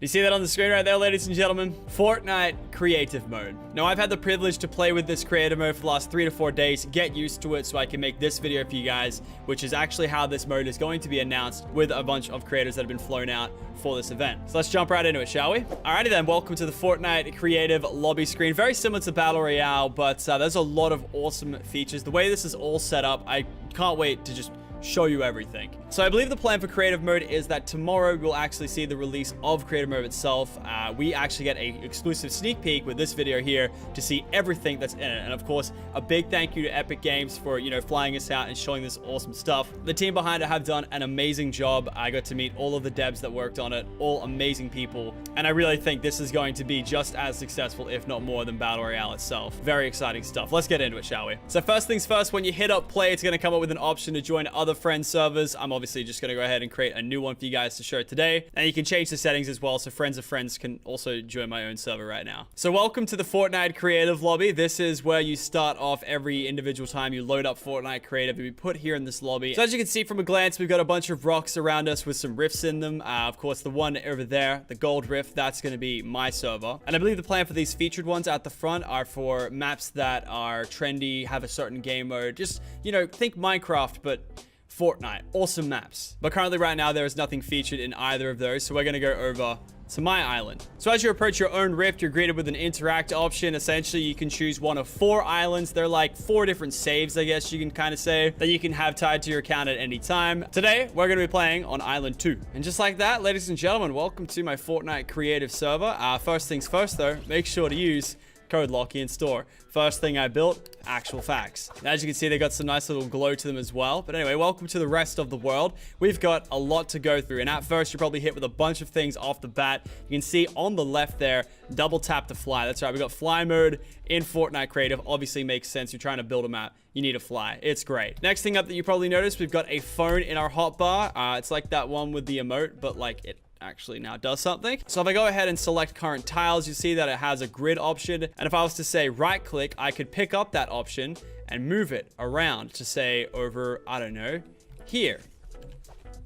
You see that on the screen right there, ladies and gentlemen? Fortnite creative mode. Now, I've had the privilege to play with this creative mode for the last 3 to 4 days, get used to it so I can make this video for you guys, which is actually how this mode is going to be announced with a bunch of creators that have been flown out for this event. So let's jump right into it, shall we? Alrighty then, welcome to the Fortnite creative lobby screen. Very similar to Battle Royale, but there's a lot of awesome features. The way this is all set up, I can't wait to just show you everything. So I believe the plan for creative mode is that tomorrow we'll actually see the release of creative mode itself. We actually get a exclusive sneak peek with this video here to see everything that's in it. And of course, a big thank you to Epic Games for, flying us out and showing this awesome stuff. The team behind it have done an amazing job. I got to meet all of the devs that worked on it, all amazing people. And I really think this is going to be just as successful, if not more, than Battle Royale itself. Very exciting stuff. Let's get into it, shall we? So first things first, when you hit up play, it's going to come up with an option to join other friend servers. I'm obviously just going to go ahead and create a new one for you guys to show today. And you can change the settings as well, so friends of friends can also join my own server right now. So welcome to the Fortnite creative lobby. This is where you start off every individual time you load up Fortnite creative to be put here in this lobby. So as you can see from a glance, we've got a bunch of rocks around us with some rifts in them. Of course, the one over there, the gold rift, that's going to be my server. And I believe the plan for these featured ones at the front are for maps that are trendy, have a certain game mode. Just, think Minecraft, but Fortnite. Awesome maps. But currently right now, there is nothing featured in either of those. So we're going to go over to my island. So as you approach your own rift, you're greeted with an interact option. Essentially, you can choose one of 4 islands. They're like 4 different saves, I guess you can kind of say, that you can have tied to your account at any time. Today, we're going to be playing on Island 2. And just like that, ladies and gentlemen, welcome to my Fortnite creative server. First things first, though, make sure to use code Lockie in store. First thing I built, actual facts. And as you can see, they got some nice little glow to them as well. But anyway, welcome to the rest of the world. We've got a lot to go through. And at first, you're probably hit with a bunch of things off the bat. You can see on the left there, double tap to fly. That's right, we got fly mode in Fortnite creative. Obviously makes sense. You're trying to build a map. You need to fly. It's great. Next thing up that you probably noticed, we've got a phone in our hotbar. It's like that one with the emote, but like it actually now does something. So if I go ahead and select current tiles, you see that it has a grid option. And if I was to say right click, I could pick up that option and move it around to say over, I don't know, here.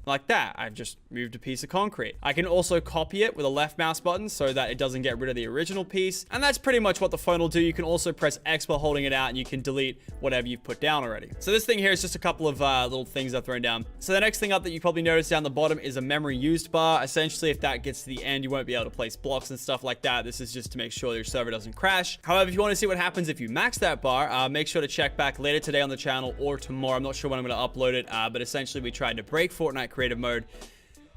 Like that. I've just moved a piece of concrete. I can also copy it with a left mouse button so that it doesn't get rid of the original piece. And that's pretty much what the phone will do. You can also press X while holding it out and you can delete whatever you've put down already. So this thing here is just a couple of little things I've thrown down. So the next thing up that you probably noticed down the bottom is a memory used bar. Essentially, if that gets to the end, you won't be able to place blocks and stuff like that. This is just to make sure your server doesn't crash. However, if you want to see what happens if you max that bar, make sure to check back later today on the channel or tomorrow. I'm not sure when I'm going to upload it, but essentially we tried to break Fortnite creative mode.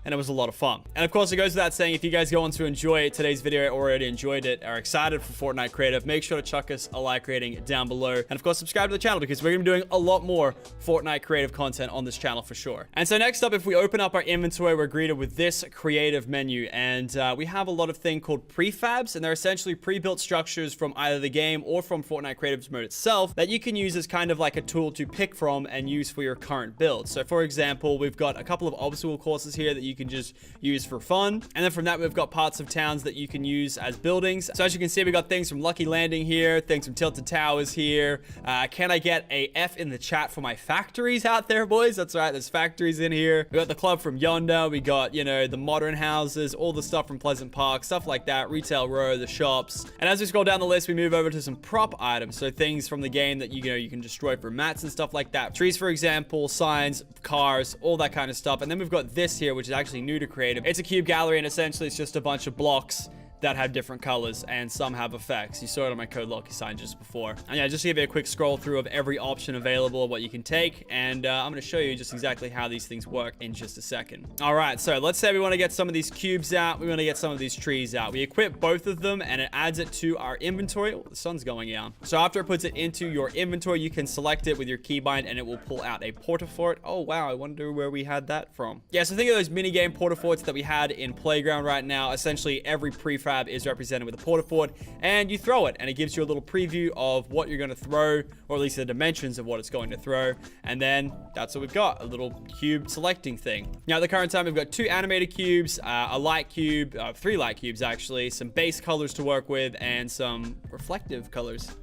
And it was a lot of fun. And of course, it goes without saying, if you guys go on to enjoy today's video or already enjoyed it, are excited for Fortnite Creative, make sure to chuck us a like rating down below. And of course, subscribe to the channel because we're going to be doing a lot more Fortnite Creative content on this channel for sure. And so next up, if we open up our inventory, we're greeted with this creative menu. And we have a lot of things called prefabs. And they're essentially pre-built structures from either the game or from Fortnite Creative's mode itself that you can use as kind of like a tool to pick from and use for your current build. So for example, we've got a couple of obstacle courses here that you can just use for fun. And then from that, we've got parts of towns that you can use as buildings. So as you can see, we got things from Lucky Landing here, things from Tilted Towers here. Can I get a F in the chat for my factories out there, boys? That's right, there's factories in here. We got the club from Yonder. We got, the modern houses, all the stuff from Pleasant Park, stuff like that, Retail Row, the shops. And as we scroll down the list, we move over to some prop items. So things from the game that, you can destroy for mats and stuff like that. Trees, for example, signs, cars, all that kind of stuff. And then we've got this here, which is actually new to creative. It's a cube gallery, and essentially it's just a bunch of blocks that have different colors, and some have effects. You saw it on my code Lockie sign just before. And yeah, just to give you a quick scroll through of every option available, what you can take, and I'm going to show you just exactly how these things work in just a second. All right, so let's say we want to get some of these cubes out. We want to get some of these trees out. We equip both of them, and it adds it to our inventory. Oh, the sun's going down. So after it puts it into your inventory, you can select it with your keybind, and it will pull out a portafort. Oh, wow, I wonder where we had that from. Yeah, so think of those mini game portaforts that we had in Playground right now. Essentially, every prefab is represented with a portafort, and you throw it, and it gives you a little preview of what you're going to throw, or at least the dimensions of what it's going to throw. And then that's what we've got, a little cube selecting thing. Now at the current time, we've got 2 animated cubes, a light cube, 3 light cubes actually, some base colors to work with, and some reflective colors.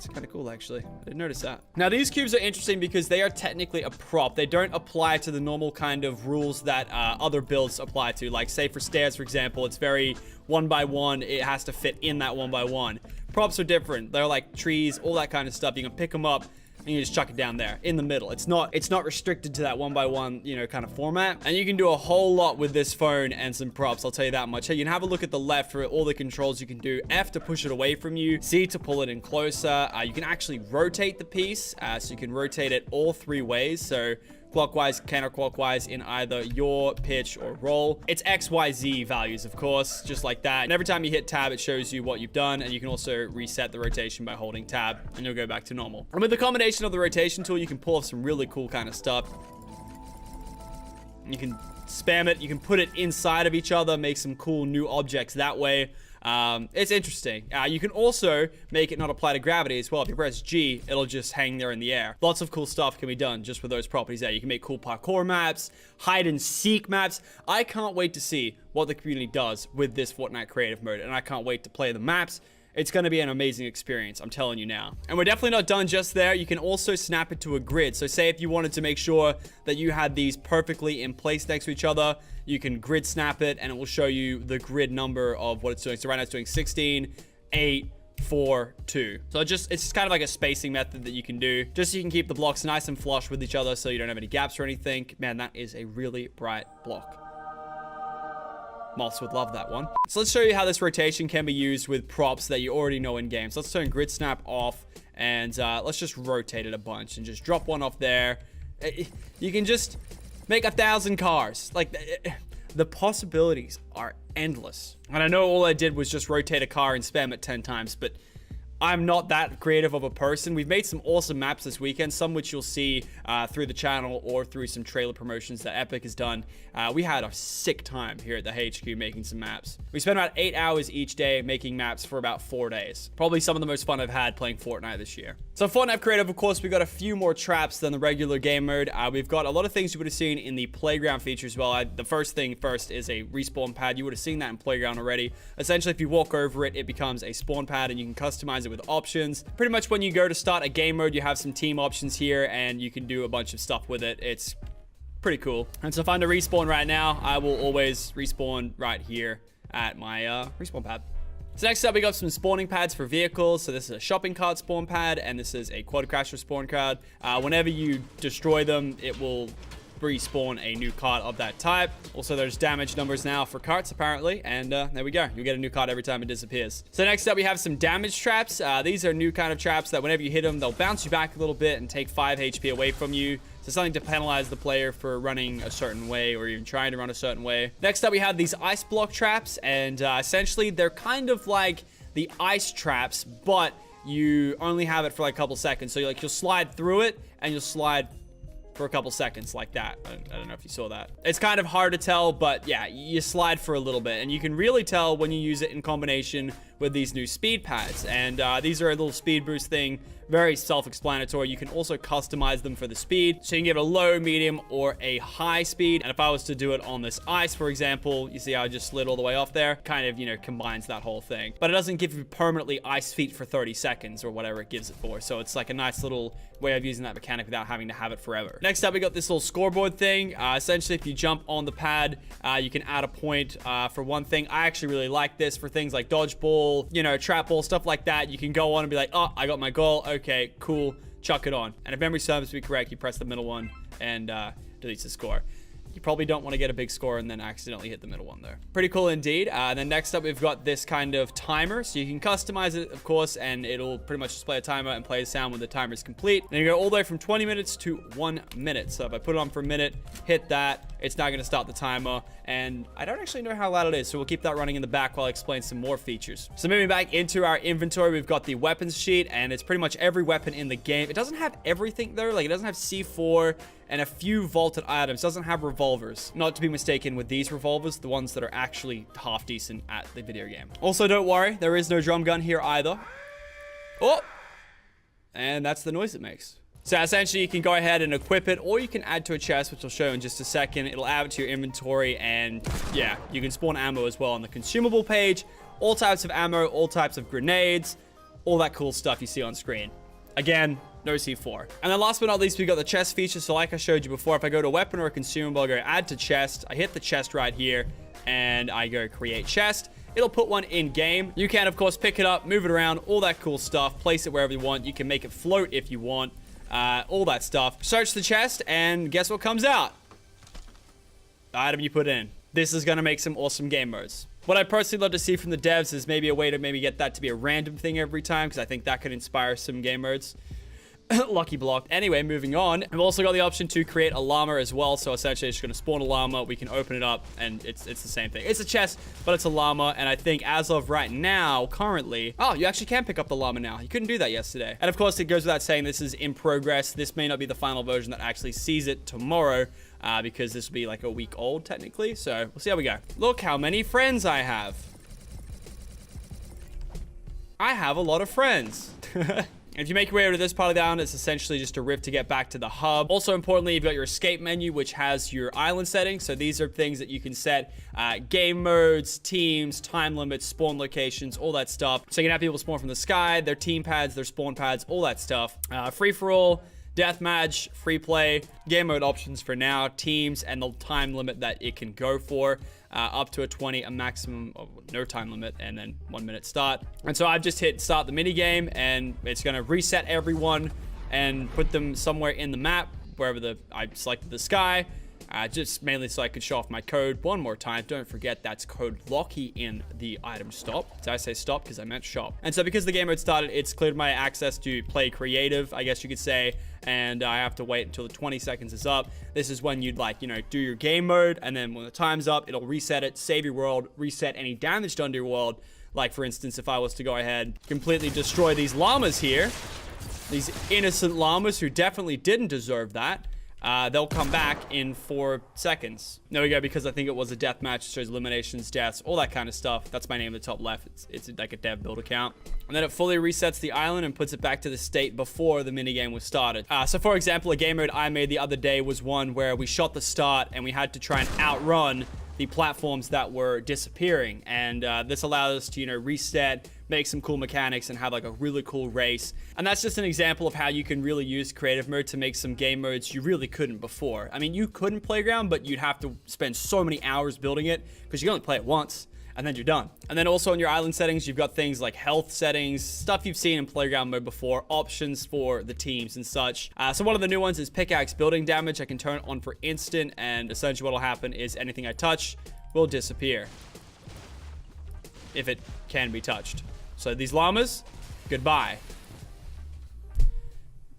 That's kind of cool, actually. I didn't notice that. Now, these cubes are interesting because they are technically a prop. They don't apply to the normal kind of rules that other builds apply to. Like, say, for stairs, for example, it's very 1x1. It has to fit in that 1x1. Props are different. They're like trees, all that kind of stuff. You can pick them up and you just chuck it down there in the middle. It's not restricted to that 1x1, you know, kind of format. And you can do a whole lot with this phone and some props, I'll tell you that much. Hey, you can have a look at the left for all the controls you can do. F to push it away from you, C to pull it in closer. You can actually rotate the piece, so you can rotate it all 3 ways. So clockwise, counterclockwise in either your pitch or roll. It's XYZ values, of course, just like that. And every time you hit tab, it shows you what you've done. And you can also reset the rotation by holding tab and you'll go back to normal. And with the combination of the rotation tool, you can pull off some really cool kind of stuff. You can spam it. You can put it inside of each other, make some cool new objects that way. It's interesting. You can also make it not apply to gravity as well. If you press G, it'll just hang there in the air. Lots of cool stuff can be done just with those properties there. You can make cool parkour maps, hide and seek maps. I can't wait to see what the community does with this Fortnite creative mode, and I can't wait to play the maps. It's going to be an amazing experience, I'm telling you now. And we're definitely not done just there. You can also snap it to a grid. So say if you wanted to make sure that you had these perfectly in place next to each other, you can grid snap it and it will show you the grid number of what it's doing. So right now it's doing 16, 8, 4, 2. So it's just kind of like a spacing method that you can do, just so you can keep the blocks nice and flush with each other so you don't have any gaps or anything. Man, that is a really bright block. Moths would love that one. So let's show you how this rotation can be used with props that you already know in games. Let's turn grid snap off and let's just rotate it a bunch and just drop one off there. You can just make 1,000 cars. Like, the possibilities are endless. And I know all I did was just rotate a car and spam it 10 times, but I'm not that creative of a person. We've made some awesome maps this weekend, some which you'll see through the channel or through some trailer promotions that Epic has done. We had a sick time here at the HQ making some maps. We spent about 8 hours each day making maps for about 4 days. Probably some of the most fun I've had playing Fortnite this year. So Fortnite Creative, of course, we got a few more traps than the regular game mode. We've got a lot of things you would have seen in the playground feature as well. The first thing first is a respawn pad. You would have seen that in playground already. Essentially, if you walk over it, it becomes a spawn pad and you can customize it with options. Pretty much when you go to start a game mode, you have some team options here and you can do a bunch of stuff with it. It's pretty cool. And so if I'm to respawn right now, I will always respawn right here at my respawn pad. So next up, we got some spawning pads for vehicles. So this is a shopping cart spawn pad, and this is a quad crasher spawn card. Whenever you destroy them, it will respawn a new cart of that type. Also, there's damage numbers now for carts, apparently, and there we go. You get a new cart every time it disappears. So next up, we have some damage traps. These are new kind of traps that whenever you hit them, they'll bounce you back a little bit and take 5 HP away from you. So something to penalize the player for running a certain way or even trying to run a certain way. Next up, we have these ice block traps, and essentially they're kind of like the ice traps, but you only have it for like a couple seconds. So you'll slide through it and you'll slide for a couple seconds like that. I don't know if you saw that. It's kind of hard to tell, but yeah, you slide for a little bit, and you can really tell when you use it in combination with these new speed pads. And these are a little speed boost thing, very self-explanatory. You can also customize them for the speed, so you can give it a low, medium, or a high speed. And if I was to do it on this ice, for example, you see how I just slid all the way off there? Kind of, you know, combines that whole thing. But it doesn't give you permanently ice feet for 30 seconds or whatever it gives it for. So it's like a nice little way of using that mechanic without having to have it forever. Next up, we got this little scoreboard thing. Essentially, if you jump on the pad, you can add a point for one thing. I actually really like this for things like dodgeball, you know, trap ball, stuff like that. You can go on and be like, oh, I got my goal. Okay, cool. Chuck it on. And if memory serves me correct, you press the middle one and deletes the score. You probably don't want to get a big score and then accidentally hit the middle one there. Pretty cool indeed. Then next up, we've got this kind of timer. So you can customize it, of course, and it'll pretty much display a timer and play a sound when the timer is complete. Then you go all the way from 20 minutes to 1 minute. So if I put it on for a minute, hit that, it's not going to start the timer. And I don't actually know how loud it is, so we'll keep that running in the back while I explain some more features. So moving back into our inventory, we've got the weapons sheet, and it's pretty much every weapon in the game. It doesn't have everything though. Like, it doesn't have C4 and a few vaulted items. It doesn't have revolvers. Not to be mistaken with these revolvers, the ones that are actually half decent at the video game. Also, don't worry, there is no drum gun here either. Oh! And that's the noise it makes. So essentially, you can go ahead and equip it, or you can add to a chest, which I'll show you in just a second. It'll add it to your inventory, and yeah, you can spawn ammo as well on the consumable page. All types of ammo, all types of grenades. all that cool stuff you see on screen. Again, no C4. And then last but not least, we got the chest feature. So like I showed you before, if I go to weapon or a consumable, I go add to chest. I hit the chest right here and I go create chest. It'll put one in game. You can, of course, pick it up, move it around, all that cool stuff. Place it wherever you want. You can make it float if you want. All that stuff. Search the chest and guess what comes out? The item you put in. This is going to make some awesome game modes. What I personally love to see from the devs is maybe a way to maybe get that to be a random thing every time, because I think that could inspire some game modes. Lucky block. Anyway, moving on. I've also got the option to create a llama as well. So essentially, it's going to spawn a llama. We can open it up, and it's the same thing. It's a chest, but it's a llama. And I think as of right now, currently... Oh, you actually can pick up the llama now. You couldn't do that yesterday. And of course, it goes without saying this is in progress. This may not be the final version that actually sees it tomorrow, because this will be like a week old, technically. So we'll see how we go. Look how many friends I have. I have a lot of friends. If you make your way over to this part of the island, it's essentially just a rift to get back to the hub. Also importantly, you've got your escape menu, which has your island settings. So these are things that you can set game modes, teams, time limits, spawn locations, all that stuff. So you can have people spawn from the sky, their team pads, their spawn pads, all that stuff. Free-for-all, deathmatch, free play, game mode options for now, teams, and the time limit that it can go for. Up to a 20, a maximum of no time limit, and then 1 minute start. And so I've just hit start the mini game, and it's going to reset everyone and put them somewhere in the map, wherever I selected the sky. Just mainly so I could show off my code one more time. Don't forget that's code Locky in the item stop. Did I say stop? Because I meant shop. And so because the game mode started, it's cleared my access to play creative, I guess you could say. And I have to wait until the 20 seconds is up. This is when you'd do your game mode. And then when the time's up, it'll reset it, save your world, reset any damage done to your world. Like for instance, if I was to go ahead, completely destroy these llamas here, these innocent llamas who definitely didn't deserve that. They'll come back in 4 seconds. There we go, because I think it was a death match. It shows eliminations, deaths, all that kind of stuff. That's my name in the top left. It's like a dev build account. And then it fully resets the island and puts it back to the state before the minigame was started. So for example, a game mode I made the other day was one where we shot the start and we had to try and outrun the platforms that were disappearing. And this allowed us to, reset, make some cool mechanics, and have like a really cool race. And that's just an example of how you can really use creative mode to make some game modes you really couldn't before. I mean, you couldn't Playground, but you'd have to spend so many hours building it because you can only play it once and then you're done. And then also in your island settings, you've got things like health settings, stuff you've seen in Playground mode before, options for the teams and such. So one of the new ones is pickaxe building damage. I can turn it on for instant, and essentially what will happen is anything I touch will disappear if it can be touched. So these llamas, goodbye.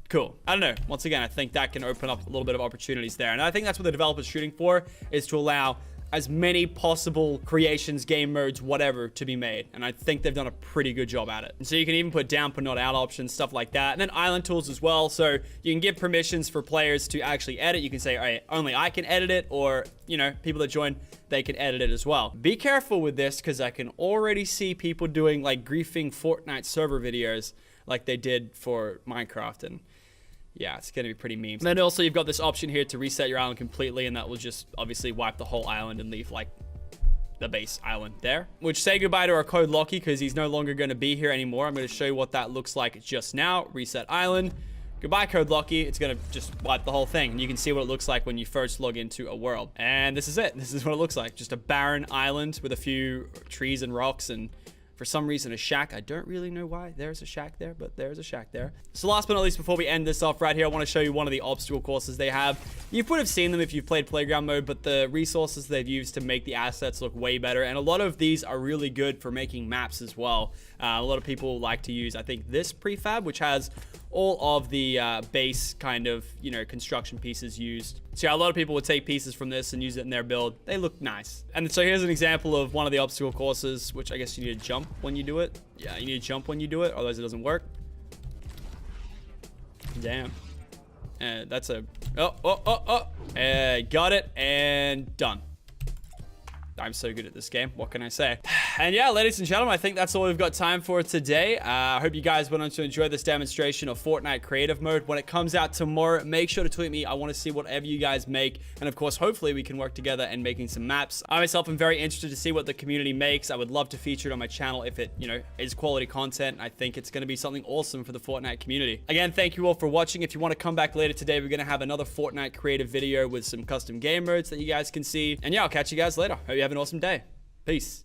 Cool. I don't know. Once again, I think that can open up a little bit of opportunities there. And I think that's what the developer's shooting for, is to allow as many possible creations, game modes, whatever, to be made. And I think they've done a pretty good job at it. And so you can even put down, but not out options, stuff like that. And then island tools as well. So you can give permissions for players to actually edit. You can say, all right, only I can edit it, or, people that join, they can edit it as well. Be careful with this, because I can already see people doing like griefing Fortnite server videos like they did for Minecraft, and yeah, it's going to be pretty memes. And then also you've got this option here to reset your island completely, and that will just obviously wipe the whole island and leave like the base island there. Which, say goodbye to our code Locky, because he's no longer going to be here anymore. I'm going to show you what that looks like just now. Reset island. Goodbye, code Locky. It's going to just wipe the whole thing. And you can see what it looks like when you first log into a world. And this is it. This is what it looks like. Just a barren island with a few trees and rocks, and for some reason a shack. I don't really know why there's a shack there, but there's a shack there. So last but not least, before we end this off right here, I want to show you one of the obstacle courses they have. You would have seen them if you've played Playground mode, but the resources they've used to make the assets look way better. And a lot of these are really good for making maps as well. A lot of people like to use, I think, this prefab, which has all of the base kind of, construction pieces used. So yeah, a lot of people would take pieces from this and use it in their build. They look nice. And so here's an example of one of the obstacle courses, which I guess you need to jump when you do it. Yeah, you need to jump when you do it, otherwise it doesn't work. Damn. And that's a... Oh. Got it, and done. I'm so good at this game. What can I say? And yeah, ladies and gentlemen, I think that's all we've got time for today. I hope you guys went on to enjoy this demonstration of Fortnite creative mode. When it comes out tomorrow, make sure to tweet me. I want to see whatever you guys make. And of course, hopefully we can work together in making some maps. I myself am very interested to see what the community makes. I would love to feature it on my channel if it, you know, is quality content. I think it's going to be something awesome for the Fortnite community. Again, thank you all for watching. If you want to come back later today, we're going to have another Fortnite creative video with some custom game modes that you guys can see. And yeah, I'll catch you guys later. Hope you have an awesome day. Peace.